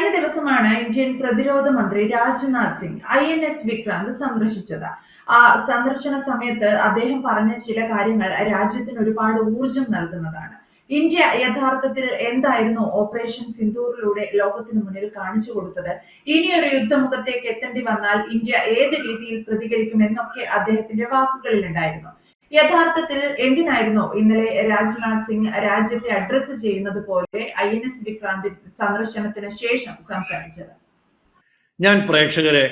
കഴിഞ്ഞ ദിവസമാണ് ഇന്ത്യൻ പ്രതിരോധ മന്ത്രി രാജ്നാഥ് സിംഗ് INS വിക്രാന്ത് സന്ദർശിച്ചത്. ആ സന്ദർശന സമയത്ത് അദ്ദേഹം പറഞ്ഞ ചില കാര്യങ്ങൾ രാജ്യത്തിന് ഒരുപാട് ഊർജം നൽകുന്നതാണ്. ഇന്ത്യ യഥാർത്ഥത്തിൽ എന്തായിരുന്നു ഓപ്പറേഷൻ സിന്ദൂറിലൂടെ ലോകത്തിന് മുന്നിൽ കാണിച്ചു കൊടുത്തത്? ഇനിയൊരു യുദ്ധമുഖത്തേക്ക് എത്തേണ്ടി വന്നാൽ ഇന്ത്യ ഏത് രീതിയിൽ പ്രതികരിക്കുമെന്നൊക്കെ അദ്ദേഹത്തിന്റെ വാക്കുകളിൽ ഉണ്ടായിരുന്നു. യഥാർത്ഥത്തിൽ എന്തിനായിരുന്നു ഇന്നലെ രാജ്നാഥ് സിംഗ് രാജ്യത്തെ അഡ്രസ് ചെയ്യുന്നത് പോലെ INS വിക്രാന്ത് സന്ദർശനത്തിന് ശേഷം സംസാരിച്ചത്? ഞാൻ പ്രേക്ഷകരെ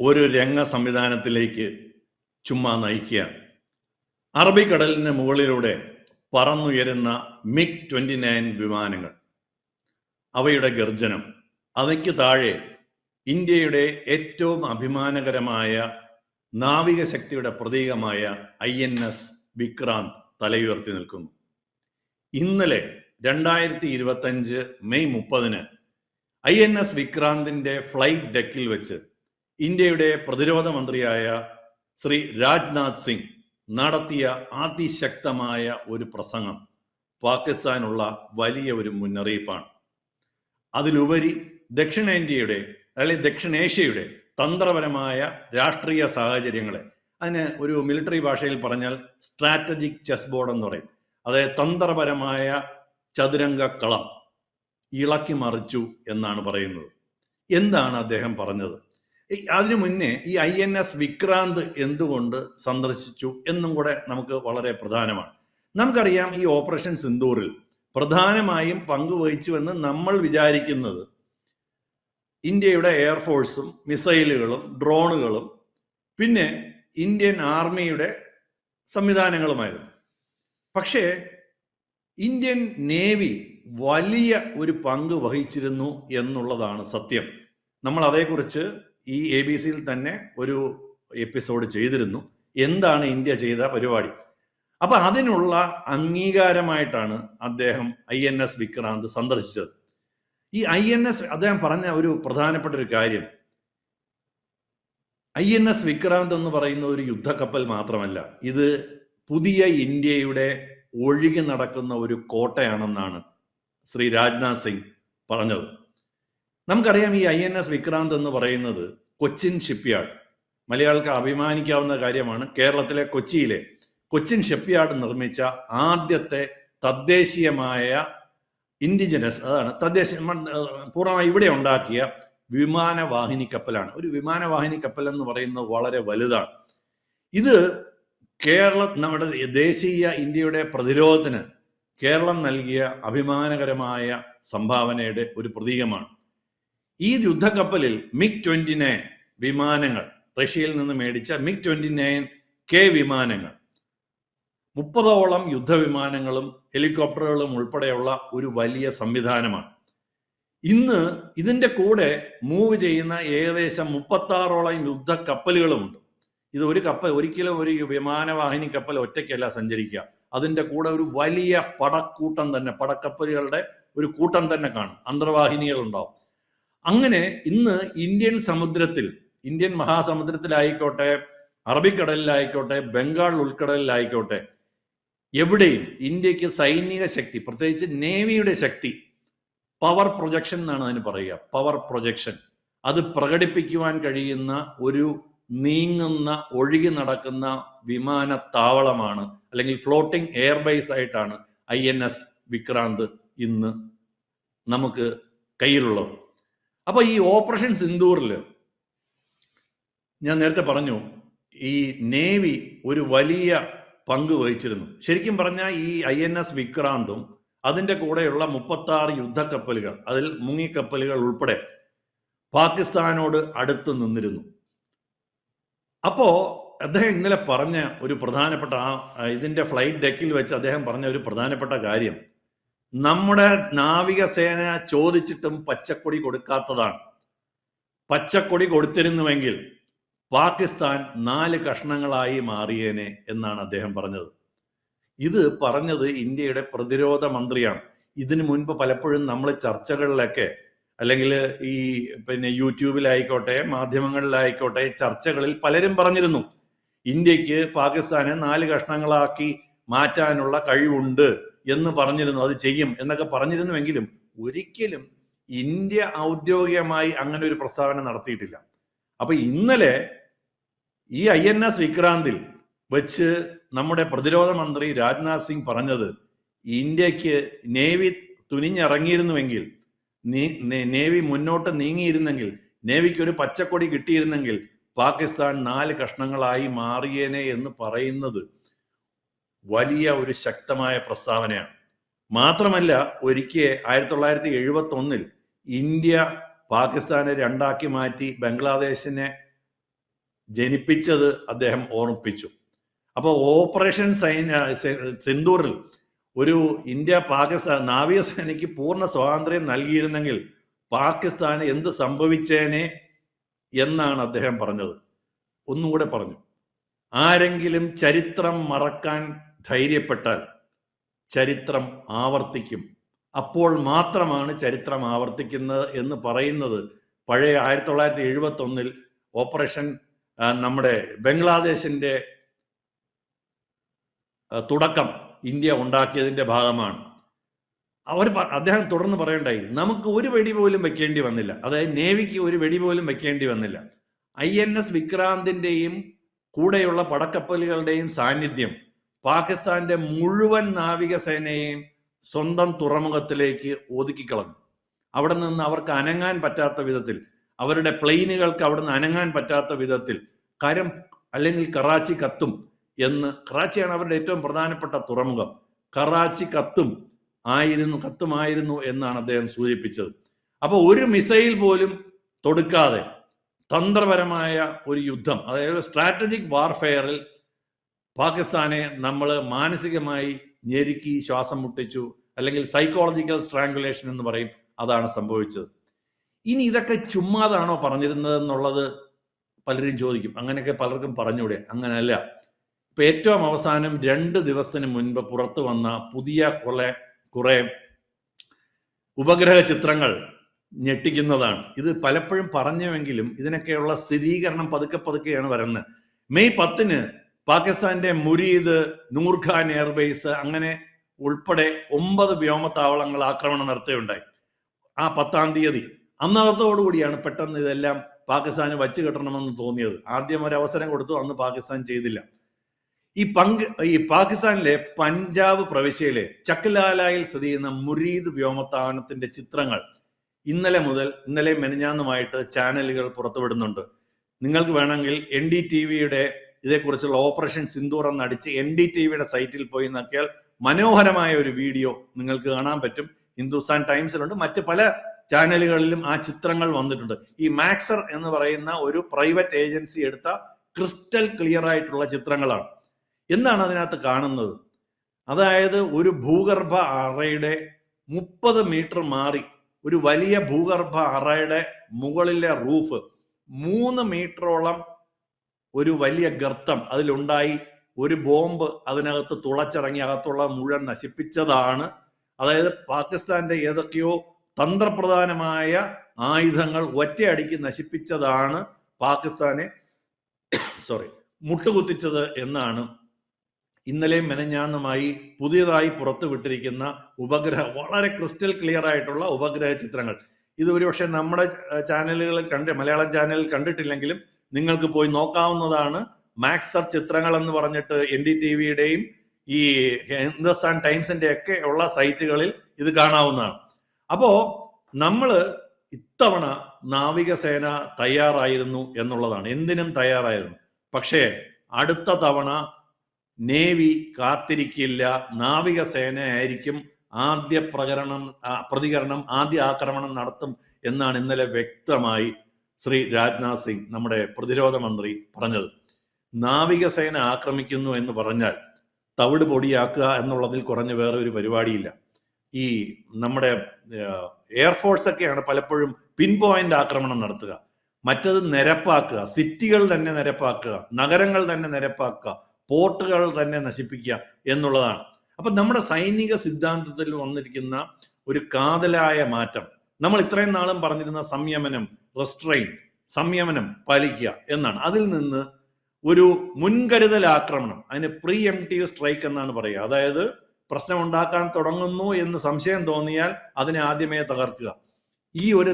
ഒരു രംഗ സംവിധാനത്തിലേക്ക് ചുമ്മാ നയിക്കുകയാണ്. അറബിക്കടലിന് മുകളിലൂടെ പറന്നുയരുന്ന MiG-29 വിമാനങ്ങൾ, അവയുടെ ഗർജനം, അവയ്ക്ക് താഴെ ഇന്ത്യയുടെ ഏറ്റവും അഭിമാനകരമായ നാവിക ശക്തിയുടെ പ്രതീകമായ INS വിക്രാന്ത് തലയുയർത്തി നിൽക്കുന്നു. ഇന്നലെ 2025 മെയ് 30 INS വിക്രാന്തിന്റെ ഫ്ലൈറ്റ് ഡെക്കിൽ വെച്ച് ഇന്ത്യയുടെ പ്രതിരോധ മന്ത്രിയായ ശ്രീ രാജ്നാഥ് സിംഗ് നടത്തിയ അതിശക്തമായ ഒരു പ്രസംഗം പാകിസ്ഥാനുള്ള വലിയ ഒരു മുന്നറിയിപ്പാണ്. അതിലുപരി ദക്ഷിണേന്ത്യയുടെ അല്ലെങ്കിൽ ദക്ഷിണേഷ്യയുടെ തന്ത്രപരമായ രാഷ്ട്രീയ സാഹചര്യങ്ങളെ, അതിന് ഒരു മിലിറ്ററി ഭാഷയിൽ പറഞ്ഞാൽ സ്ട്രാറ്റജിക് ചെസ് ബോർഡ് എന്ന് പറയും, അതായത് തന്ത്രപരമായ ചതുരംഗ കളം ഇളക്കി മറിച്ചു എന്നാണ് പറയുന്നത്. എന്താണ് അദ്ദേഹം പറഞ്ഞത്? അതിനു മുന്നേ ഈ INS വിക്രാന്ത് എന്തുകൊണ്ട് സന്ദർശിച്ചു എന്നും കൂടെ നമുക്ക് വളരെ പ്രധാനമാണ്. നമുക്കറിയാം, ഈ ഓപ്പറേഷൻ സിന്ദൂറിൽ പ്രധാനമായും പങ്കുവഹിച്ചുവെന്ന് നമ്മൾ വിചാരിക്കുന്നത് ഇന്ത്യയുടെ എയർഫോഴ്സും മിസൈലുകളും ഡ്രോണുകളും പിന്നെ ഇന്ത്യൻ ആർമിയുടെ സംവിധാനങ്ങളുമായിരുന്നു. പക്ഷേ ഇന്ത്യൻ നേവി വലിയ ഒരു പങ്ക് വഹിച്ചിരുന്നു എന്നുള്ളതാണ് സത്യം. നമ്മൾ അതേക്കുറിച്ച് ഈ ABC-യിൽ തന്നെ ഒരു എപ്പിസോഡ് ചെയ്തിരുന്നു, എന്താണ് ഇന്ത്യ ചെയ്ത പരിപാടി. അപ്പൊ അതിനുള്ള അംഗീകാരമായിട്ടാണ് അദ്ദേഹം INS വിക്രാന്ത് സന്ദർശിച്ചത്. ഈ INS അദ്ദേഹം പറഞ്ഞ ഒരു പ്രധാനപ്പെട്ട ഒരു കാര്യം, INS വിക്രാന്ത് എന്ന് പറയുന്ന ഒരു യുദ്ധക്കപ്പൽ മാത്രമല്ല, ഇത് പുതിയ ഇന്ത്യയുടെ ഒഴുകി നടക്കുന്ന ഒരു കോട്ടയാണെന്നാണ് ശ്രീ രാജ്നാഥ് സിംഗ് പറഞ്ഞത്. നമുക്കറിയാം, ഈ INS വിക്രാന്ത് എന്ന് പറയുന്നത് കൊച്ചിൻ ഷിപ്പ്യാർഡ്, മലയാളികൾക്ക് അഭിമാനിക്കാവുന്ന കാര്യമാണ്. കേരളത്തിലെ കൊച്ചിൻ ഷിപ്പ്യാർഡ് നിർമ്മിച്ച ആദ്യത്തെ തദ്ദേശീയമായ ഇൻഡിജിനസ്, അതാണ് തദ്ദേശീയ പൂർണ്ണമായി ഇവിടെ ഉണ്ടാക്കിയ വിമാനവാഹിനി കപ്പലാണ്. ഒരു വിമാനവാഹിനി കപ്പൽ എന്ന് പറയുന്നത് വളരെ വലുതാണ്. ഇത് നമ്മുടെ ദേശീയ ഇന്ത്യയുടെ പ്രതിരോധത്തിന് കേരളം നൽകിയ അഭിമാനകരമായ സംഭാവനയുടെ ഒരു പ്രതീകമാണ്. ഈ യുദ്ധക്കപ്പലിൽ MiG-29 വിമാനങ്ങൾ, റഷ്യയിൽ നിന്ന് മേടിച്ച MiG-29K വിമാനങ്ങൾ, 30ഓളം യുദ്ധവിമാനങ്ങളും ഹെലികോപ്റ്ററുകളും ഉൾപ്പെടെയുള്ള ഒരു വലിയ സംവിധാനമാണ്. ഇന്ന് ഇതിൻ്റെ കൂടെ മൂവ് ചെയ്യുന്ന ഏകദേശം 36ഓളം യുദ്ധക്കപ്പലുകളുമുണ്ട്. ഇത് ഒരിക്കലും ഒരു വിമാനവാഹിനി കപ്പൽ ഒറ്റയ്ക്കല്ല സഞ്ചരിക്കുക, അതിൻ്റെ കൂടെ ഒരു വലിയ പടക്കൂട്ടം തന്നെ, പടക്കപ്പലുകളുടെ ഒരു കൂട്ടം തന്നെ കാണും, അന്തർവാഹിനികൾ ഉണ്ടാവും. അങ്ങനെ ഇന്ന് ഇന്ത്യൻ സമുദ്രത്തിൽ, ഇന്ത്യൻ മഹാസമുദ്രത്തിലായിക്കോട്ടെ, അറബിക്കടലിലായിക്കോട്ടെ, ബംഗാൾ ഉൾക്കടലിലായിക്കോട്ടെ, എവിടെയും ഇന്ത്യക്ക് സൈനിക ശക്തി, പ്രത്യേകിച്ച് നേവിയുടെ ശക്തി, പവർ പ്രൊജക്ഷൻ എന്നാണ് അതിന് പറയുക, പവർ പ്രൊജക്ഷൻ, അത് പ്രകടിപ്പിക്കുവാൻ കഴിയുന്ന ഒരു നീങ്ങുന്ന, ഒഴുകി നടക്കുന്ന വിമാനത്താവളമാണ്, അല്ലെങ്കിൽ ഫ്ലോട്ടിംഗ് എയർബേസ് ആയിട്ടാണ് INS വിക്രാന്ത് ഇന്ന് നമുക്ക് കയ്യിലുള്ളത്. അപ്പൊ ഈ ഓപ്പറേഷൻ സിന്ദൂറിൽ ഞാൻ നേരത്തെ പറഞ്ഞു, ഈ നേവി ഒരു വലിയ പങ്ക് വഹിച്ചിരുന്നു. ശരിക്കും പറഞ്ഞാൽ ഈ INS വിക്രാന്തും അതിൻ്റെ കൂടെയുള്ള 36 യുദ്ധക്കപ്പലുകൾ, അതിൽ മുങ്ങിക്കപ്പലുകൾ ഉൾപ്പെടെ പാകിസ്ഥാനോട് അടുത്ത് നിന്നിരുന്നു. അപ്പോ അദ്ദേഹം ഇന്നലെ പറഞ്ഞ ഒരു പ്രധാനപ്പെട്ട ഇതിന്റെ ഫ്ലൈറ്റ് ഡെക്കിൽ വെച്ച് അദ്ദേഹം പറഞ്ഞ ഒരു പ്രധാനപ്പെട്ട കാര്യം, നമ്മുടെ നാവികസേന ചോദിച്ചിട്ടും പച്ചക്കൊടി കൊടുക്കാത്തതാണ്. പച്ചക്കൊടി കൊടുത്തിരുന്നുവെങ്കിൽ പാകിസ്ഥാൻ 4 കഷ്ണങ്ങളായി മാറിയേനെ എന്നാണ് അദ്ദേഹം പറഞ്ഞത്. ഇത് പറഞ്ഞത് ഇന്ത്യയുടെ പ്രതിരോധ മന്ത്രിയാണ്. ഇതിനു മുൻപ് പലപ്പോഴും നമ്മൾ ചർച്ചകളിലൊക്കെ, അല്ലെങ്കിൽ ഈ യൂട്യൂബിലായിക്കോട്ടെ, മാധ്യമങ്ങളിലായിക്കോട്ടെ, ചർച്ചകളിൽ പലരും പറഞ്ഞിരുന്നു, ഇന്ത്യക്ക് പാകിസ്ഥാനെ 4 കഷ്ണങ്ങളാക്കി മാറ്റാനുള്ള കഴിവുണ്ട് എന്ന് പറഞ്ഞിരുന്നു, അത് ചെയ്യും എന്നൊക്കെ പറഞ്ഞിരുന്നുവെങ്കിലും ഒരിക്കലും ഇന്ത്യ ഔദ്യോഗികമായി അങ്ങനെ ഒരു പ്രസ്താവന നടത്തിയിട്ടില്ല. അപ്പൊ ഇന്നലെ ഈ INS വിക്രാന്തിൽ വെച്ച് നമ്മുടെ പ്രതിരോധ മന്ത്രി രാജ്നാഥ് സിംഗ് പറഞ്ഞത്, ഇന്ത്യക്ക് നേവി തുനിഞ്ഞിറങ്ങിയിരുന്നുവെങ്കിൽ, നേവി മുന്നോട്ട് നീങ്ങിയിരുന്നെങ്കിൽ, നേവിക്ക് ഒരു പച്ചക്കൊടി കിട്ടിയിരുന്നെങ്കിൽ പാകിസ്ഥാൻ 4 കഷ്ണങ്ങളായി മാറിയേനെ എന്ന് പറയുന്നത് വലിയ ഒരു ശക്തമായ പ്രസ്താവനയാണ്. മാത്രമല്ല, ഒരിക്കൽ 1971 ഇന്ത്യ പാകിസ്ഥാനെ 2ആക്കി മാറ്റി ബംഗ്ലാദേശിനെ ജനിപ്പിച്ചത് അദ്ദേഹം ഓർമ്മിപ്പിച്ചു. അപ്പോൾ ഓപ്പറേഷൻ സിന്ദൂറിൽ ഒരു ഇന്ത്യ പാകിസ്ഥാൻ നാവികസേനയ്ക്ക് പൂർണ്ണ സ്വാതന്ത്ര്യം നൽകിയിരുന്നെങ്കിൽ പാകിസ്ഥാന് എന്ത് സംഭവിച്ചേനെ എന്നാണ് അദ്ദേഹം പറഞ്ഞത്. ഒന്നുകൂടെ പറഞ്ഞു, ആരെങ്കിലും ചരിത്രം മറക്കാൻ ധൈര്യപ്പെട്ടാൽ ചരിത്രം ആവർത്തിക്കും, അപ്പോൾ മാത്രമാണ് ചരിത്രം ആവർത്തിക്കുന്നത് എന്ന് പറയുന്നത് പഴയ 1971 ഓപ്പറേഷൻ നമ്മുടെ ബംഗ്ലാദേശിന്റെ തുടക്കം ഇന്ത്യ ഉണ്ടാക്കിയതിന്റെ ഭാഗമാണ്. അദ്ദേഹം തുടർന്ന് പറയണ്ടായി, നമുക്ക് ഒരു വെടി പോലും വെക്കേണ്ടി വന്നില്ല, അതായത് നേവിക്ക് ഒരു വെടി പോലും വെക്കേണ്ടി വന്നില്ല. INS വിക്രാന്തിന്റെയും കൂടെയുള്ള പടക്കപ്പലുകളുടെയും സാന്നിധ്യം പാകിസ്ഥാന്റെ മുഴുവൻ നാവികസേനയെയും സ്വന്തം തുറമുഖത്തിലേക്ക് ഒതുക്കിക്കളഞ്ഞു. അവിടെ നിന്ന് അവർക്ക് അനങ്ങാൻ പറ്റാത്ത വിധത്തിൽ, അവരുടെ പ്ലെയിനുകൾക്ക് അവിടെ നിന്ന് അനങ്ങാൻ പറ്റാത്ത വിധത്തിൽ കരം അല്ലെങ്കിൽ കറാച്ചി കത്തും എന്ന്, കറാച്ചിയാണ് അവരുടെ ഏറ്റവും പ്രധാനപ്പെട്ട തുറമുഖം, കറാച്ചി കത്തുമായിരുന്നു എന്നാണ് അദ്ദേഹം സൂചിപ്പിച്ചത്. അപ്പോൾ ഒരു മിസൈൽ പോലും തൊടുക്കാതെ തന്ത്രപരമായ ഒരു യുദ്ധം, അതായത് സ്ട്രാറ്റജിക് വാർഫെയറിൽ പാകിസ്ഥാനെ നമ്മൾ മാനസികമായി ഞെരുക്കി ശ്വാസം മുട്ടിച്ചു, അല്ലെങ്കിൽ സൈക്കോളജിക്കൽ സ്ട്രാങ്കുലേഷൻ എന്ന് പറയും, അതാണ് സംഭവിച്ചത്. ഇനി ഇതൊക്കെ ചുമ്മാതാണോ പറഞ്ഞിരുന്നത് എന്നുള്ളത് പലരും ചോദിക്കും. അങ്ങനെയൊക്കെ പലർക്കും പറഞ്ഞൂടെ? അങ്ങനെയല്ല. ഇപ്പൊ ഏറ്റവും അവസാനം 2 ദിവസത്തിന് മുൻപ് പുറത്തു വന്ന പുതിയ കുറെ ഉപഗ്രഹ ചിത്രങ്ങൾ ഞെട്ടിക്കുന്നതാണ്. ഇത് പലപ്പോഴും പറഞ്ഞുവെങ്കിലും ഇതിനൊക്കെയുള്ള സ്ഥിരീകരണം പതുക്കെയാണ് വരുന്നത്. മെയ് 10 പാകിസ്ഥാന്റെ മുരീദ്, നൂർഖാൻ എയർബേസ് അങ്ങനെ ഉൾപ്പെടെ 9 വ്യോമത്താവളങ്ങൾ ആക്രമണം നടത്തുകയുണ്ടായി. ആ 10-ാം തീയതി അന്നത്തോടുകൂടിയാണ് പെട്ടെന്ന് ഇതെല്ലാം പാകിസ്ഥാന് വച്ചു കെട്ടണമെന്ന് തോന്നിയത്. ആദ്യം ഒരു അവസരം കൊടുത്തു, അന്ന് പാകിസ്ഥാൻ ചെയ്തില്ല. ഈ പാകിസ്ഥാനിലെ പഞ്ചാബ് പ്രവിശ്യയിലെ ചക്ലാലയിൽ സ്ഥിതി ചെയ്യുന്ന മുരീദ് വ്യോമത്താവളത്തിന്റെ ചിത്രങ്ങൾ ഇന്നലെ മെനഞ്ഞാന്നുമായിട്ട് ചാനലുകൾ പുറത്തുവിടുന്നുണ്ട്. നിങ്ങൾക്ക് വേണമെങ്കിൽ NDTVയുടെ ഇതേക്കുറിച്ചുള്ള ഓപ്പറേഷൻ സിന്ദൂർ എന്നടിച്ച് NDTVയുടെ സൈറ്റിൽ പോയി നോക്കിയാൽ മനോഹരമായ ഒരു വീഡിയോ നിങ്ങൾക്ക് കാണാൻ പറ്റും. ഹിന്ദുസ്ഥാൻ ടൈംസിലുണ്ട്, മറ്റ് പല ചാനലുകളിലും ആ ചിത്രങ്ങൾ വന്നിട്ടുണ്ട്. ഈ മാക്സർ എന്ന് പറയുന്ന ഒരു പ്രൈവറ്റ് ഏജൻസി എടുത്ത ക്രിസ്റ്റൽ ക്ലിയർ ആയിട്ടുള്ള ചിത്രങ്ങളാണ്. എന്താണ് അതിനകത്ത് കാണുന്നത്? അതായത് ഒരു ഭൂഗർഭ അറയുടെ 30 മീറ്റർ മാറി ഒരു വലിയ ഭൂഗർഭ അറയുടെ മുകളിലെ റൂഫ് 3 മീറ്ററോളം ഒരു വലിയ ഗർത്തം അതിലുണ്ടായി. ഒരു ബോംബ് അതിനകത്ത് തുളച്ചിറങ്ങി അകത്തുള്ള മുഴുവൻ നശിപ്പിച്ചതാണ്. അതായത് പാകിസ്ഥാന്റെ ഏതൊക്കെയോ തന്ത്രപ്രധാനമായ ആയുധങ്ങൾ ഒറ്റയടിക്ക് നശിപ്പിച്ചതാണ് പാകിസ്ഥാനെ മുട്ടുകുത്തിച്ചത് എന്നാണ് ഇന്നലെയും മെനഞ്ഞാന്നുമായി പുതിയതായി പുറത്തുവിട്ടിരിക്കുന്ന വളരെ ക്രിസ്റ്റൽ ക്ലിയർ ആയിട്ടുള്ള ഉപഗ്രഹ ചിത്രങ്ങൾ. ഇത് ഒരുപക്ഷെ നമ്മുടെ ചാനലുകളിൽ മലയാളം ചാനലിൽ കണ്ടിട്ടില്ലെങ്കിലും നിങ്ങൾക്ക് പോയി നോക്കാവുന്നതാണ്. മാക്സർ ചിത്രങ്ങൾ എന്ന് പറഞ്ഞിട്ട് NDTVയുടെയും ഈ ഹിന്ദുസ്ഥാൻ ടൈംസിന്റെ ഒക്കെ ഉള്ള സൈറ്റുകളിൽ ഇത് കാണാവുന്നതാണ്. അപ്പോ നമ്മള് ഇത്തവണ നാവികസേന തയ്യാറായിരുന്നു എന്നുള്ളതാണ്, എന്തിനും തയ്യാറായിരുന്നു. പക്ഷേ അടുത്ത തവണ നേവി കാത്തിരിക്കില്ല, നാവികസേന ആയിരിക്കും ആദ്യ പ്രതികരണം, ആദ്യ ആക്രമണം നടത്തും എന്നാണ് ഇന്നലെ വ്യക്തമായി ശ്രീ രാജ്നാഥ് സിംഗ്, നമ്മുടെ പ്രതിരോധ മന്ത്രി പറഞ്ഞത്. നാവികസേന ആക്രമിക്കുന്നു എന്ന് പറഞ്ഞാൽ തവിട് പൊടിയാക്കുക എന്നുള്ളതിൽ കുറഞ്ഞ വേറെ ഒരു പരിപാടിയില്ല. ഈ നമ്മുടെ എയർഫോഴ്സ് ഒക്കെയാണ് പലപ്പോഴും പിൻ പോയിന്റ് ആക്രമണം നടത്തുക, മറ്റത് നിരപ്പാക്കുക, സിറ്റികൾ തന്നെ നിരപ്പാക്കുക, നഗരങ്ങൾ തന്നെ നിരപ്പാക്കുക, പോർട്ടുകൾ തന്നെ നശിപ്പിക്കുക എന്നുള്ളതാണ്. അപ്പൊ നമ്മുടെ സൈനിക സിദ്ധാന്തത്തിൽ വന്നിരിക്കുന്ന ഒരു കാതലായ മാറ്റം, നമ്മൾ ഇത്രയും നാളും പറഞ്ഞിരുന്ന സംയമനം പാലിക്കുക എന്നാണ്. അതിൽ നിന്ന് ഒരു മുൻകരുതൽ ആക്രമണം, അതിന് പ്രീ എംപ്റ്റീവ് സ്ട്രൈക്ക് എന്നാണ് പറയുക. അതായത് പ്രശ്നം ഉണ്ടാക്കാൻ തുടങ്ങുന്നു എന്ന് സംശയം തോന്നിയാൽ അതിനെ ആദ്യമേ തകർക്കുക. ഈ ഒരു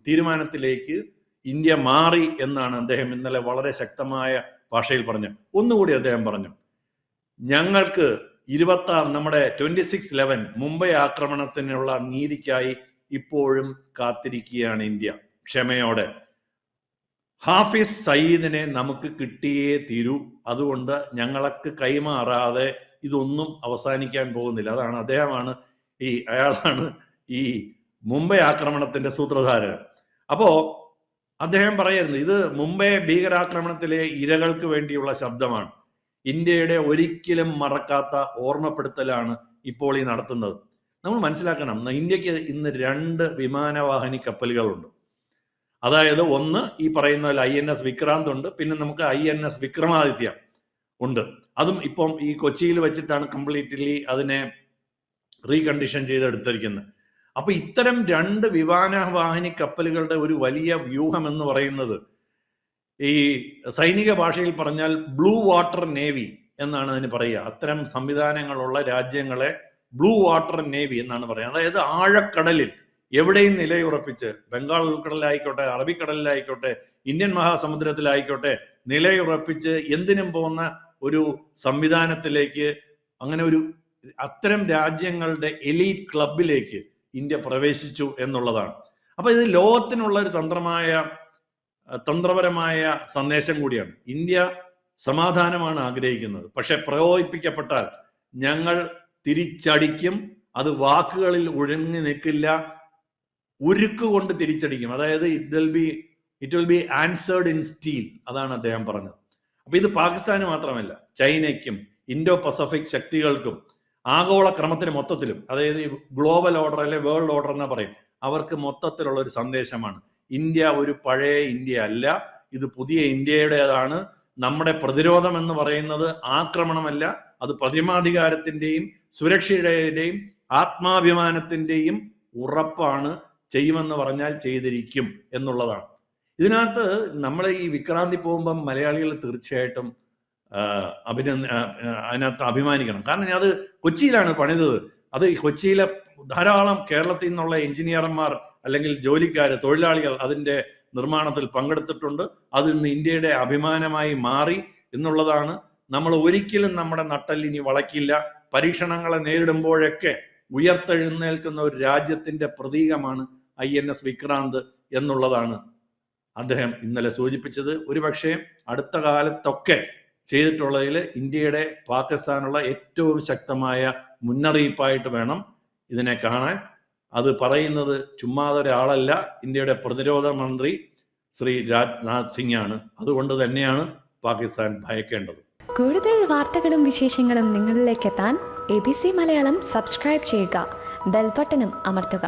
തീരുമാനത്തിലേക്ക് ഇന്ത്യ മാറി എന്നാണ് അദ്ദേഹം ഇന്നലെ വളരെ ശക്തമായ ഭാഷയിൽ പറഞ്ഞത്. ഒന്നുകൂടി അദ്ദേഹം പറഞ്ഞു, ഞങ്ങൾക്ക് 26 നമ്മുടെ 26/11 മുംബൈ ആക്രമണത്തിനുള്ള നീതിക്കായി ഇപ്പോഴും കാത്തിരിക്കുകയാണ് ഇന്ത്യ ക്ഷമയോടെ. ഹാഫിസ് സയ്യിദിനെ നമുക്ക് കിട്ടിയേ തീരൂ, അതുകൊണ്ട് ഞങ്ങൾക്ക് കൈമാറാതെ ഇതൊന്നും അവസാനിക്കാൻ പോകുന്നില്ല. അതാണ് അയാളാണ് ഈ മുംബൈ ആക്രമണത്തിന്റെ സൂത്രധാരൻ. അപ്പോ അദ്ദേഹം പറയുന്നു, ഇത് മുംബൈ ഭീകരാക്രമണത്തിലെ ഇരകൾക്ക് വേണ്ടിയുള്ള ശബ്ദമാണ്. ഇന്ത്യയുടെ ഒരിക്കലും മറക്കാത്ത ഓർമ്മപ്പെടുത്തലാണ് ഇപ്പോൾ ഈ നടത്തുന്നത്. നമ്മൾ മനസ്സിലാക്കണം, ഇന്ത്യക്ക് ഇന്ന് 2 വിമാനവാഹിനി കപ്പലുകളുണ്ട്. അതായത് ഒന്ന് ഈ പറയുന്ന INS വിക്രാന്ത് ഉണ്ട്, പിന്നെ നമുക്ക് INS വിക്രമാദിത്യ ഉണ്ട്. അതും ഇപ്പം ഈ കൊച്ചിയിൽ വെച്ചിട്ടാണ് കംപ്ലീറ്റ്ലി അതിനെ റീകണ്ടീഷൻ ചെയ്തെടുത്തിരിക്കുന്നത്. അപ്പൊ ഇത്തരം 2 വിമാനവാഹിനി കപ്പലുകളുടെ ഒരു വലിയ വ്യൂഹം എന്ന് പറയുന്നത് ഈ സൈനിക ഭാഷയിൽ പറഞ്ഞാൽ ബ്ലൂ വാട്ടർ നേവി എന്നാണ് അതിന് പറയുക. അത്തരം സംവിധാനങ്ങളുള്ള രാജ്യങ്ങളെ ബ്ലൂ വാട്ടർ നേവി എന്നാണ് പറയുക. അതായത് ആഴക്കടലിൽ എവിടെയും നിലയുറപ്പിച്ച്, ബംഗാൾ ഉൾക്കടലിലായിക്കോട്ടെ, അറബിക്കടലിലായിക്കോട്ടെ, ഇന്ത്യൻ മഹാസമുദ്രത്തിലായിക്കോട്ടെ, നിലയുറപ്പിച്ച് എന്തിനും പോകുന്ന ഒരു സംവിധാനത്തിലേക്ക്, അങ്ങനെ അത്തരം രാജ്യങ്ങളുടെ എലീറ്റ് ക്ലബിലേക്ക് ഇന്ത്യ പ്രവേശിച്ചു എന്നുള്ളതാണ്. അപ്പൊ ഇത് ലോകത്തിനുള്ള ഒരു തന്ത്രപരമായ സന്ദേശം കൂടിയാണ്. ഇന്ത്യ സമാധാനമാണ് ആഗ്രഹിക്കുന്നത്, പക്ഷെ പ്രകോപിപ്പിക്കപ്പെട്ടാൽ ഞങ്ങൾ തിരിച്ചടിക്കും. അത് വാക്കുകളിൽ ഒഴുങ്ങി നിൽക്കില്ല, ഉരുക്കുകൊണ്ട് തിരിച്ചടിക്കും. അതായത് it will be answered in steel. അതാണ് അദ്ദേഹം പറഞ്ഞത്. അപ്പൊ ഇത് പാകിസ്ഥാന് മാത്രമല്ല, ചൈനയ്ക്കും ഇൻഡോ പസഫിക് ശക്തികൾക്കും ആഗോള ക്രമത്തിന് മൊത്തത്തിലും, അതായത് ഗ്ലോബൽ ഓർഡർ അല്ലെ വേൾഡ് ഓർഡർ എന്നാ പറയും, അവർക്ക് മൊത്തത്തിലുള്ള ഒരു സന്ദേശമാണ്. ഇന്ത്യ ഒരു പഴയ ഇന്ത്യ അല്ല, ഇത് പുതിയ ഇന്ത്യയുടേതാണ്. നമ്മുടെ പ്രതിരോധം എന്ന് പറയുന്നത് ആക്രമണമല്ല, അത് പരമാധികാരത്തിന്റെയും സുരക്ഷയുടെയും ആത്മാഭിമാനത്തിന്റെയും ഉറപ്പാണ്. ചെയ്യുമെന്ന് പറഞ്ഞാൽ ചെയ്തിരിക്കും എന്നുള്ളതാണ്. ഇതിനകത്ത് നമ്മൾ ഈ വിക്രാന്തി പോകുമ്പം മലയാളികൾ തീർച്ചയായിട്ടും അതിനകത്ത് അഭിമാനിക്കണം. കാരണം അത് കൊച്ചിയിലാണ് പണിതത്. അത് കൊച്ചിയിലെ ധാരാളം കേരളത്തിൽ നിന്നുള്ള എഞ്ചിനീയർമാർ അല്ലെങ്കിൽ ജോലിക്കാർ, തൊഴിലാളികൾ അതിൻ്റെ നിർമ്മാണത്തിൽ പങ്കെടുത്തിട്ടുണ്ട്. അത് ഇന്ന് ഇന്ത്യയുടെ അഭിമാനമായി മാറി എന്നുള്ളതാണ്. നമ്മൾ ഒരിക്കലും നമ്മുടെ നട്ടെല്ലിനി വളയ്ക്കില്ല. പരീക്ഷണങ്ങളെ നേരിടുമ്പോഴൊക്കെ ഉയർത്തെഴുന്നേൽക്കുന്ന ഒരു രാജ്യത്തിന്റെ പ്രതീകമാണ് INS വിക്രാന്ത് എന്നുള്ളതാണ് അദ്ദേഹം ഇന്നലെ സൂചിപ്പിച്ചത്. ഒരുപക്ഷെ അടുത്ത കാലത്തൊക്കെ ചെയ്തിട്ടുള്ളതിൽ ഇന്ത്യയുടെ പാകിസ്ഥാനുള്ള ഏറ്റവും ശക്തമായ മുന്നറിയിപ്പായിട്ട് വേണം ഇതിനെ കാണാൻ. അത് പറയുന്നത് ചുമ്മാതെ ഒരാളല്ല, ഇന്ത്യയുടെ പ്രതിരോധ മന്ത്രി ശ്രീ രാജ്നാഥ് സിംഗ് ആണ്. അതുകൊണ്ട് തന്നെയാണ് പാകിസ്ഥാൻ ഭയക്കേണ്ടത്. കൂടുതൽ വാർത്തകളും വിശേഷങ്ങളും നിങ്ങളിലേക്ക് എത്താൻ ABC മലയാളം സബ്സ്ക്രൈബ് ചെയ്യുക, ബെൽ ബട്ടണും അമർത്തുക.